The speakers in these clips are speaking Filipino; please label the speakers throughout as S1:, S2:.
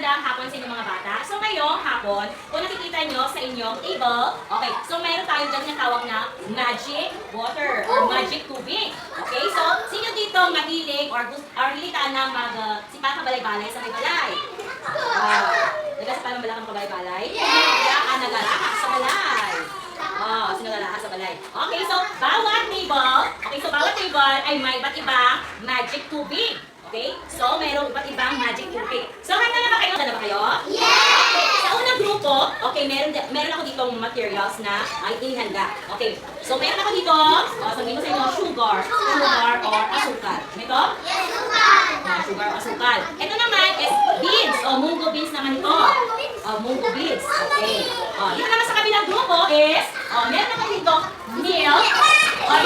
S1: magandang hapon sa inyong mga bata. So ngayong hapon, kung nakikita nyo sa inyong table, okay, so meron tayo dyan na tawag na magic water or magic tubig. Okay, so sino dito mahilig or hilitaan na sipa ka balay-balay sa may balay? Nagkasipa ng balakang balay-balay? Yeah, nagalahas sa balay. Sinagalahas sa balay. Okay, so bawat table ay may iba't ibang magic tubig. Okay? So, mayroong iba't ibang magic tubig. So, handa na ba kayo? Handa na ba kayo? Yes! Okay. Sa unang grupo, okay, meron ako ditong materials na ay inihanda. Okay. So, meron ako dito, sabihin ko sa inyo, sugar or asukal. Ano ito? Yes, sugar! Sugar or asukal. Ito naman is beans, munggo beans naman ito. Munggo beans. Okay. Dito naman sa kabilang grupo is, meron ako dito, milk,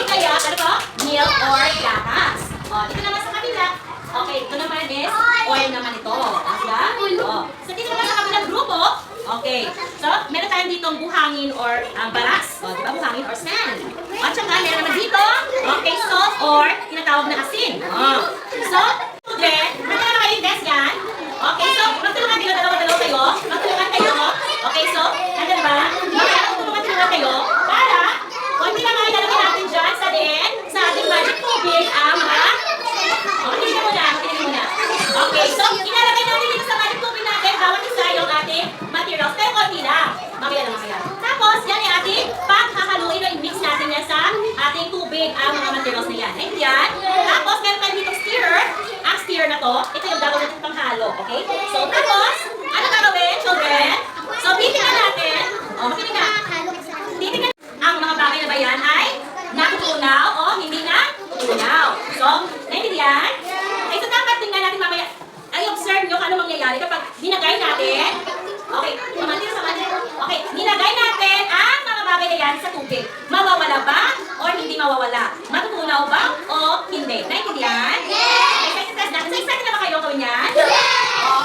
S1: kaya, ano to? Milk or gatas. Dito naman sa kabila, okay, ito naman is oil naman ito. Diba? So, dito naman sa kabilang grupo, okay. So, meron tayong ditong buhangin or baras. Diba? Buhangin or sand. At saka, meron naman dito, okay, salt or tinatawag na asin. So, children, handa naman kayo yung desk yan. Okay, so, magtulungan kayo, dalawa-dalawa kayo. Magtulungan kayo. Okay, so, handa na ba? Magtulungan kayo para, konti na mga ilalagay natin dyan sa din, sa ating magic tubig, ang mga tingnan mo na. Okay, so ilalagay natin dito sa magic tubig natin, bawat isa yung ating materials, pero konti lang. Mamaya. Tapos, yan yung ating pagkakaluin o i-mix natin yan sa ating tubig, ang mga materials na yan. Ayun yan. Tapos, meron tayo dito stirrer. Ang stirrer na to, ito yung gagawin natin panghalo. Okay? So, tapos, ano gagawin, children? So, titingnan natin. Makinig ka. Titingnan ang mga bagay na ba yan ay natutunaw o hindi na tutunaw. So, naiintindihan? Okay, so dapat tingnan natin mamaya. Ay, observe nyo kung ano mangyayari kapag dinagay natin. Okay, okay, dinagay natin ang mga bagay na yan sa tubig. Mawawala ba o hindi mawawala? Matutunaw ba o hindi? Naiintindihan? Okay, test natin. So, excited na ba kayo gawin yan?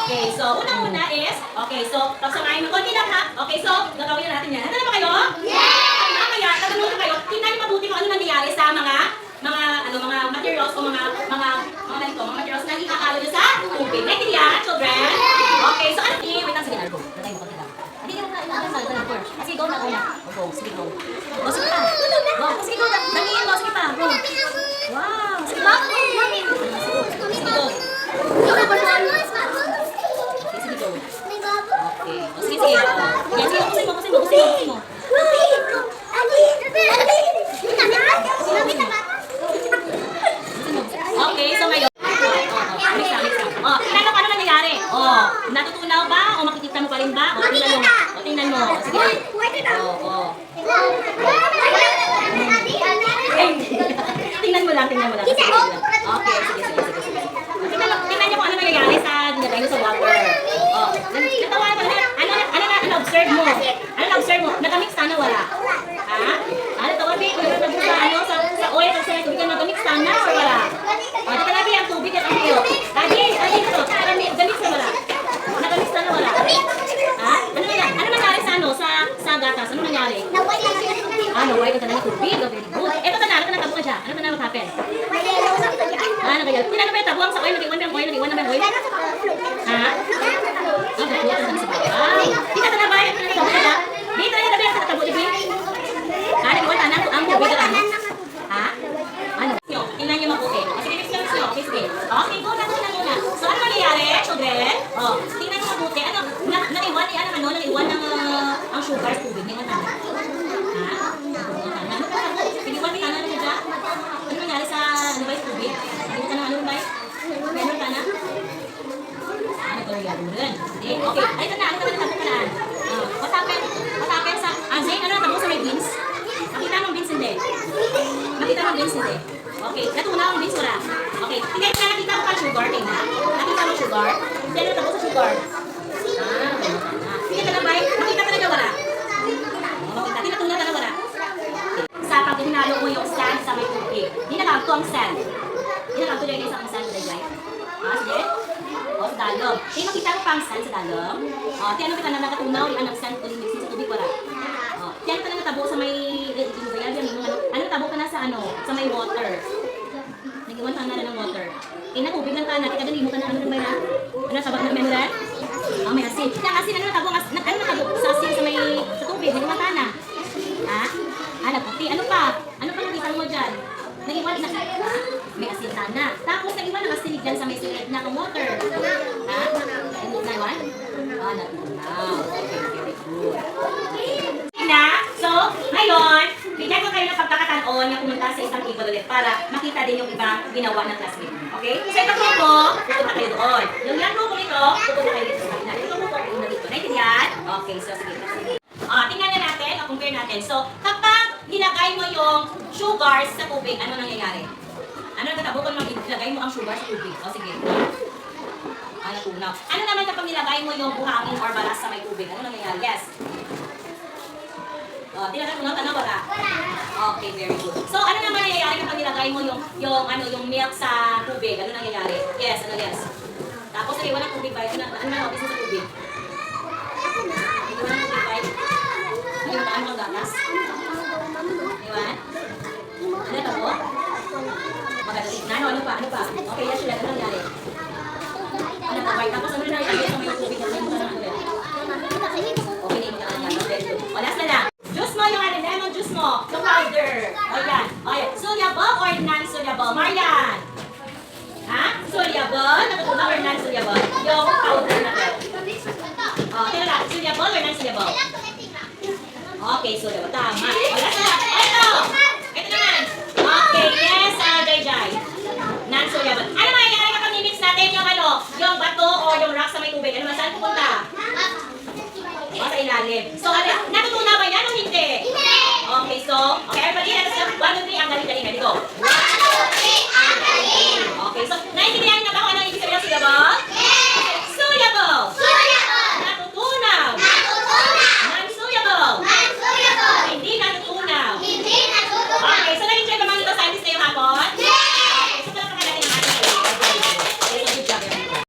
S1: Okay, so unang-una is, okay, so pagsamahin mo konti lang ha. Okay, so gagawin na natin yan. Handa na ba kayo? Yes! Mamaya, tatanong na kayo. Tingnan niyo mabuti kung ano nangyayari sa mga materials o mga materials na ihahalo niyo sa tubig. Naiintindihan, children? Okay, so ano wait lang, sige na, go. Tatay mo konti lang. Hindi ka na, sige, go na. Go, sige, go. Go, sige pa. Go, sige, go. Damihin mo, sige pa, go. Wow, sige pa. Sige, go. Okay. O, sige. Yan, sige, kusin mo. Okay, so ngayon. Mix lang. Tingnan mo ano nangyayari. Natutunaw ba? O makikita mo pa rin ba? Tingnan mo. Sige. Tingnan mo lang. Okay, sige. Tingnan niyo kung ano nangyayari sa dinagay mo sa water. Natawa ka na. Ano observe mo? Nagamix sana wala? Ha? Natawa ba? Sa oil at sa tubig na nagamix sana or wala? Dito nabi ang tubig at ang milk. Adi ito. Gamix na wala? Nagamix sana wala? Ha? Ano nangyari sa gatas? Ano nangyari? Naway ka na ng tubig. Very good. Ito ka na tabo ka siya. Ano ka na mag-happen? Nagayal. Tinano ba yung tabuang sa oil? Nag-iwan na ba yung oil? Ha? Dito na ba yung tabo ka? Dito na ba yung tabo? Nag-iwan na ang tubig ka ano? Ha? Ano? Tingnan niyo mabuti. Sige. Okay, go na. So, ano nangyayari, children? Tingnan niyo mabuti. Nag-iwan ng ang sugar sa tubig. Nag-iwan na. Ha? Nag-iwan ka na dyan? Ano nangyari sa yung tubig? Nag-iwan ka na ano ba? Meron ka na? Ano ba yung rin? Okay, ay ito na. Ano ka na? What happened sa... Zane, ano natabo sa may beans? Nakita mong beans hindi? Okay, natunaw ang beans wala? Okay, tingnan ka, nakita mo ka sugar, tingnan. Nakita mo sugar? Hindi na natabo sa sugar. Tingnan ka na ba? Nakita ka na wala? Tinatunan ka na wala? Sa pag hinalo mo yung sand sa may tubig, hindi nakamto ang sand. Hindi nakamto dyan yung isang sand na dyan. Sige? Sa dalom. Makita mo pa ang sand sa dalom. Tiyan mo ka na nakatunaw yung anong sand kung mixing sa tubig wala? Tiyan ka na natabo sa may ano tabo ka na sa may water. Nag-iwan ka na ng water. Tubig lang ka na, tika dali mo ka na ano ba yan? Ano, sabag na memoran? asin. Yung asin, ano natabo? Ano natabo sa asin sa may sa tubig? Hindi matana. Ha? Ah, nagputi. Ano pa? Ano pa nakita mo dyan? Nag-iwan na ha? May asin sana. Tapos nag-iwan ng asin dyan sa may sulit na water. Ha? Ano na iwan? Ah, natunaw. Okay, very good. Na, so, ngayon, bigyan ko kayo ng pagkakataon na pumunta sa isang table ulit para makita din yung iba ginawa ng classmate. Okay? So, ito grupo, pupunta kayo doon. Yung ilang grupo ito, pupunta kayo dito sa kabila. Ito grupo, pupunta dito. Naintindihan? Okay, so sige. Tingnan na natin, compare natin. So, kapag nilagay mo yung sugars sa tubig, ano nangyayari? Ano nagtatabo kung nilagay mo ang sugar sa tubig? O, sige. Ano tunaw? Ano naman kapag nilagay mo yung buhangin or balas sa may tubig? Ano nangyayari? Yes. Tinatatunaw ka na wala? Okay, very good. So, ano naman nangyayari kapag nilagay mo yung milk sa tubig? Ano nangyayari? Yes, ano yes? Tapos, naliwan ng tubig ba? Ano na sa tubig? Naliwan ng tubig ba? Ano ba? Ano ang gatas? Naliwan? Ano ito po? Magagalit na? Ano pa? Ano pa? Okay, yes, sila. Ano nangyayari? Ano pa? Tapos, ano nangyayari sa may tubig? Ano nangyayari? Okay, hindi mo na nangyayari. O, last na lang. Juice mo yung lemon juice mo. Yung powder. O yan. O yan. Soluble or non-soluble? Marian. Ha? Soluble? Natutunaw or non-soluble? Yung powder na to. O, teka lang. Soluble or non-soluble? Okay, soluble. Tama. O, last na. O, ito. Ito naman. Okay, yes, Jai. Non-soluble. Ano mangyayari kapag ni-mix natin yung bato o yung rock sa may tubig? Ano saan pupunta? O, sa ilalim. So, natutunaw ba yan o hindi? Okay, so, okay, everybody, let us go. 1, 2, 3, ang galing-galing. Ready, go. 1, 2, 3, ang galing. Okay, so, naintindihan niyo ba kung ano ibig sabihin ng sulabaw?